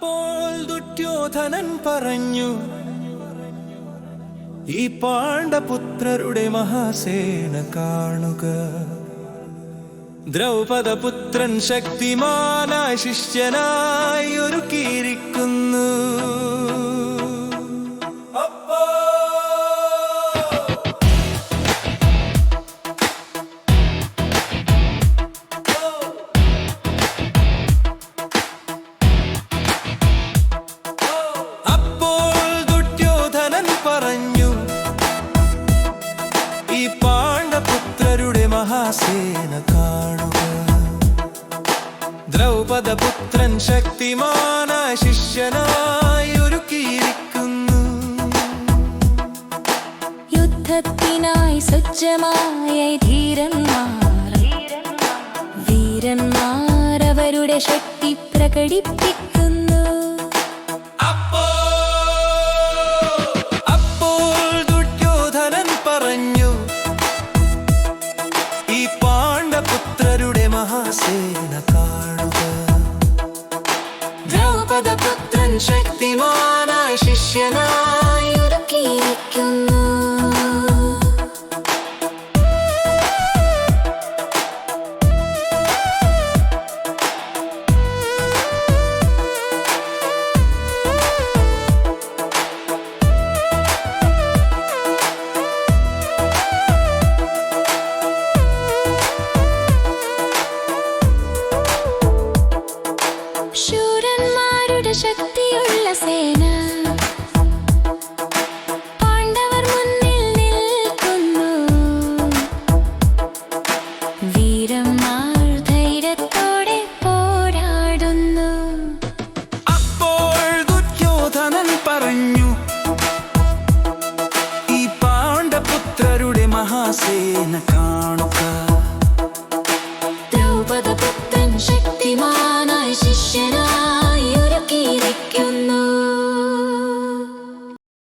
അപ്പോൾ ദുര്യോധനൻ പറഞ്ഞു, ഈ പാണ്ഡപുത്രരുടെ മഹാസേന കാണുക. ദ്രൗപദപുത്രൻ ശക്തിമാനായ ശിഷ്യനായി ഒരുക്കിയിരിക്കുന്നു. മഹാസേന കാണുക. ദ്രൗപദപുത്രൻ ശക്തിമാനായ ശിഷ്യനായി ഒരുക്കിയിരിക്കുന്നു. യുദ്ധത്തിനായി സജ്ജമായ വീരന്മാർ അവരുടെ ശക്തി പ്രകടിപ്പിക്കുന്നു. അപ്പോൾ ദുര്യോധനൻ പറഞ്ഞു, ഈ പാണ്ഡപുത്രരുടെ മഹാസേന കാണുക. ദ്രൗപദപുത്രൻ ശക്തിമാനായ ശിഷ്യനായി ഒരുക്കിയിരിക്കുന്നു. ശൂരന്മാരുടെ ശക്തിയുള്ള സേന പാണ്ഡവർ മുന്നിൽ നിൽക്കുന്നു. വീരന്മാർ ധൈര്യത്തോടെ പോരാടുന്നു. അപ്പോൾ ദുര്യോധനൻ പറഞ്ഞു, ഈ പാണ്ഡപുത്രരുടെ മഹാസേന